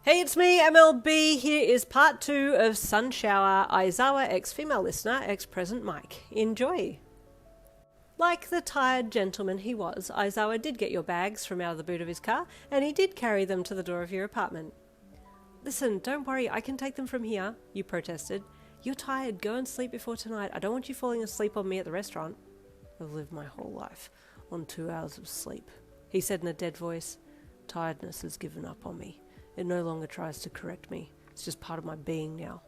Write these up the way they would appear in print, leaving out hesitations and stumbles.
Hey, it's me, MLB. Here is part 2 of Sunshower, Aizawa ex-female listener, ex-present Mike. Enjoy! Like the tired gentleman he was, Aizawa did get your bags from out of the boot of his car, and he did carry them to the door of your apartment. Listen, don't worry, I can take them from here, you protested. You're tired, go and sleep before tonight. I don't want you falling asleep on me at the restaurant. I've lived my whole life on 2 hours of sleep, he said in a dead voice. Tiredness has given up on me. It no longer tries to correct me. It's just part of my being now.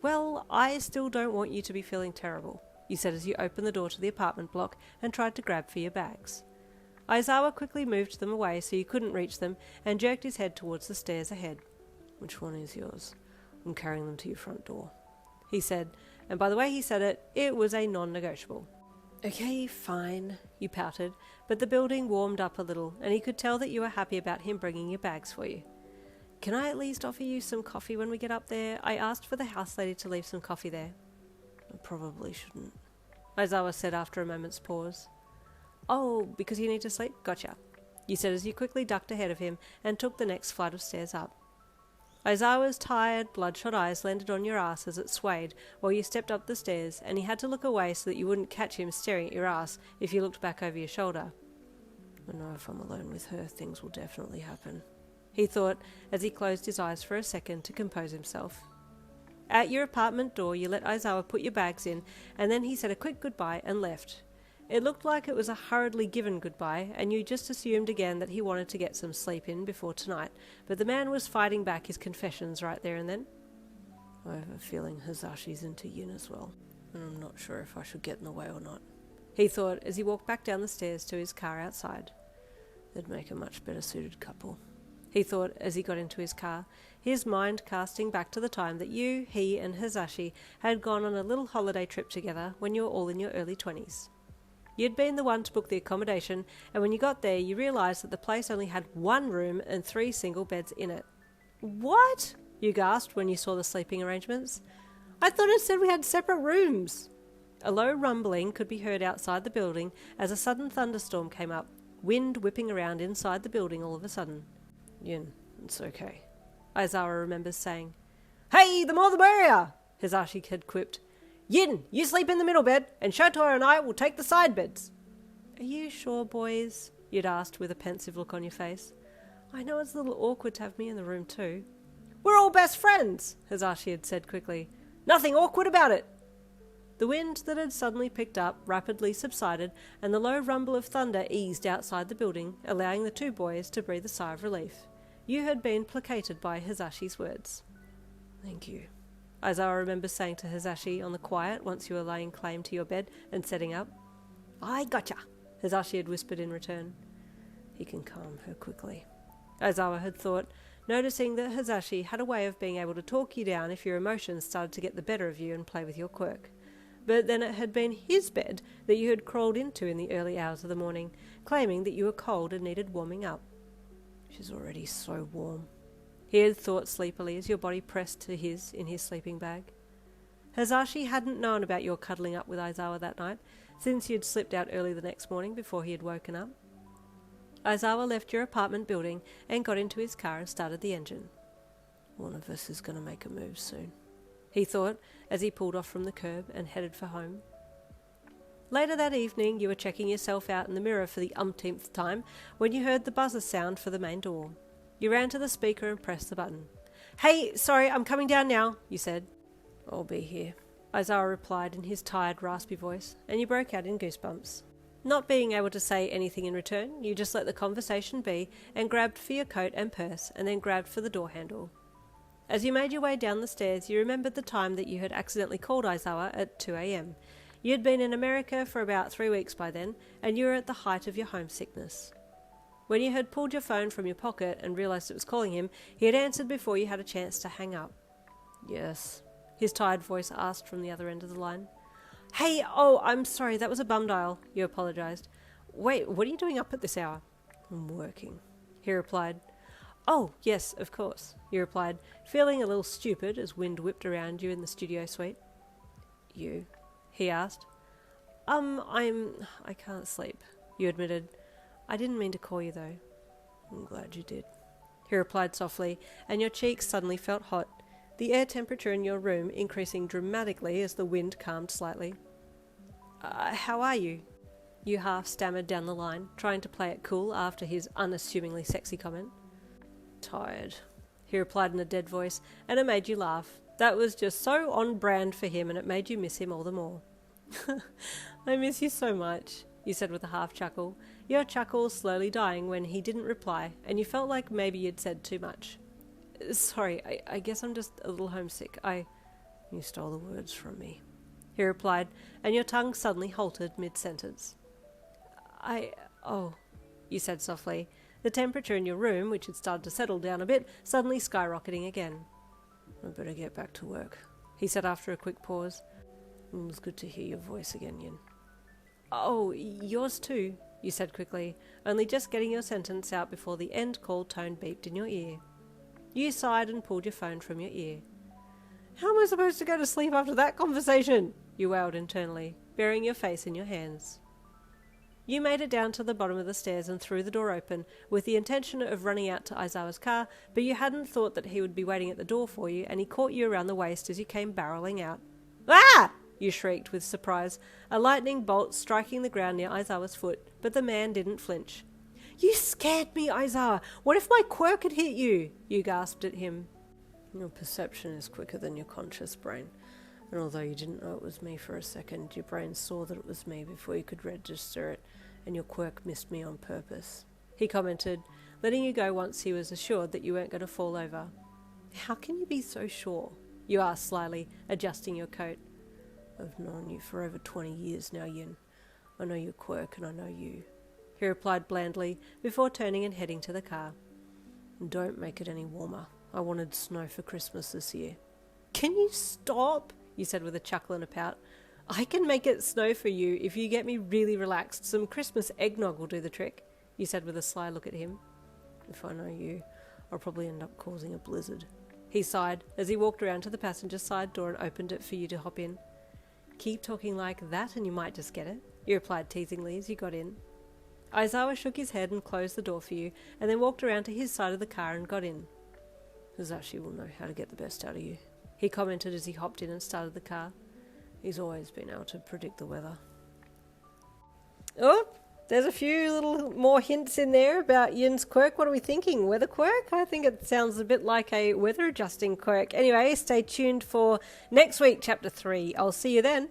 Well, I still don't want you to be feeling terrible, you said as you opened the door to the apartment block and tried to grab for your bags. Aizawa quickly moved them away so you couldn't reach them and jerked his head towards the stairs ahead. Which one is yours? I'm carrying them to your front door, he said, and by the way he said it, it was a non-negotiable. Okay, fine, you pouted, but the building warmed up a little and he could tell that you were happy about him bringing your bags for you. Can I at least offer you some coffee when we get up there? I asked for the house lady to leave some coffee there. I probably shouldn't, Aizawa said after a moment's pause. Oh, because you need to sleep? Gotcha, you said as you quickly ducked ahead of him and took the next flight of stairs up. Aizawa's tired, bloodshot eyes landed on your ass as it swayed while you stepped up the stairs, and he had to look away so that you wouldn't catch him staring at your ass if you looked back over your shoulder. I know if I'm alone with her, things will definitely happen, he thought as he closed his eyes for a second to compose himself. At your apartment door, you let Aizawa put your bags in, and then he said a quick goodbye and left. It looked like it was a hurriedly given goodbye, and you just assumed again that he wanted to get some sleep in before tonight, but the man was fighting back his confessions right there and then. I have a feeling Hizashi's into Yin as well, and I'm not sure if I should get in the way or not, he thought as he walked back down the stairs to his car outside. They'd make a much better suited couple, he thought as he got into his car, his mind casting back to the time that you, he and Hizashi had gone on a little holiday trip together when you were all in your early 20s. You'd been the one to book the accommodation, and when you got there you realised that the place only had 1 room and 3 single beds in it. What? You gasped when you saw the sleeping arrangements. I thought it said we had separate rooms. A low rumbling could be heard outside the building as a sudden thunderstorm came up, wind whipping around inside the building all of a sudden. Yin, it's okay, Aizawa remembers saying. Hey, the more the merrier, Hizashi had quipped. Yin, you sleep in the middle bed, and Shouta and I will take the side beds. Are you sure, boys? You'd asked with a pensive look on your face. I know it's a little awkward to have me in the room too. We're all best friends, Hizashi had said quickly. Nothing awkward about it. The wind that had suddenly picked up rapidly subsided, and the low rumble of thunder eased outside the building, allowing the 2 boys to breathe a sigh of relief. You had been placated by Hizashi's words. Thank you, Aizawa remembers saying to Hizashi on the quiet once you were laying claim to your bed and setting up. I gotcha, Hizashi had whispered in return. He can calm her quickly, Aizawa had thought, noticing that Hizashi had a way of being able to talk you down if your emotions started to get the better of you and play with your quirk. But then it had been his bed that you had crawled into in the early hours of the morning, claiming that you were cold and needed warming up. She's already so warm, he had thought sleepily as your body pressed to his in his sleeping bag. Hizashi hadn't known about your cuddling up with Aizawa that night, since you'd slipped out early the next morning before he had woken up. Aizawa left your apartment building and got into his car and started the engine. One of us is going to make a move soon, he thought as he pulled off from the curb and headed for home. Later that evening you were checking yourself out in the mirror for the umpteenth time when you heard the buzzer sound for the main door. You ran to the speaker and pressed the button. Hey, sorry, I'm coming down now, you said. I'll be here, Aizawa replied in his tired, raspy voice, and you broke out in goosebumps. Not being able to say anything in return, you just let the conversation be and grabbed for your coat and purse and then grabbed for the door handle. As you made your way down the stairs, you remembered the time that you had accidentally called Aizawa at 2 a.m. You had been in America for about 3 weeks by then, and you were at the height of your homesickness. When you had pulled your phone from your pocket and realised it was calling him, he had answered before you had a chance to hang up. Yes, his tired voice asked from the other end of the line. Hey, oh, I'm sorry, that was a bum dial, you apologised. Wait, what are you doing up at this hour? I'm working, he replied. Oh, yes, of course, you replied, feeling a little stupid as wind whipped around you in the studio suite. You? He asked. I can't sleep, you admitted. I didn't mean to call you though. I'm glad you did, he replied softly, and your cheeks suddenly felt hot, the air temperature in your room increasing dramatically as the wind calmed slightly. How are you? You half stammered down the line, trying to play it cool after his unassumingly sexy comment. Tired, he replied in a dead voice, and it made you laugh. That was just so on brand for him, and it made you miss him all the more. I miss you so much, you said with a half chuckle, your chuckle slowly dying when he didn't reply, and you felt like maybe you'd said too much. Sorry, I guess I'm just a little homesick. You stole the words from me, he replied, and your tongue suddenly halted mid-sentence. You said softly, the temperature in your room, which had started to settle down a bit, suddenly skyrocketing again. I better get back to work, he said after a quick pause. It was good to hear your voice again, Yin. Oh, yours too, you said quickly, only just getting your sentence out before the end call tone beeped in your ear. You sighed and pulled your phone from your ear. How am I supposed to go to sleep after that conversation? You wailed internally, burying your face in your hands. You made it down to the bottom of the stairs and threw the door open, with the intention of running out to Aizawa's car, but you hadn't thought that he would be waiting at the door for you, and he caught you around the waist as you came barreling out. Ah! You shrieked with surprise, a lightning bolt striking the ground near Aizawa's foot, but the man didn't flinch. You scared me, Aizawa! What if my quirk had hit you? You gasped at him. Your perception is quicker than your conscious brain, and although you didn't know it was me for a second, your brain saw that it was me before you could register it, and your quirk missed me on purpose, he commented, letting you go once he was assured that you weren't going to fall over. How can you be so sure? You asked slyly, adjusting your coat. I've known you for over 20 years now, Yin. I know your quirk and I know you, he replied blandly, before turning and heading to the car. Don't make it any warmer. I wanted snow for Christmas this year. Can you stop? You said with a chuckle and a pout. I can make it snow for you if you get me really relaxed. Some Christmas eggnog will do the trick, you said with a sly look at him. If I know you, I'll probably end up causing a blizzard, he sighed as he walked around to the passenger side door and opened it for you to hop in. Keep talking like that and you might just get it, you replied teasingly as you got in. Aizawa shook his head and closed the door for you, and then walked around to his side of the car and got in. Hizashi will know how to get the best out of you, he commented as he hopped in and started the car. He's always been able to predict the weather. Oh, there's a few little more hints in there about Yin's quirk. What are we thinking? Weather quirk? I think it sounds a bit like a weather adjusting quirk. Anyway, stay tuned for next week, chapter 3. I'll see you then.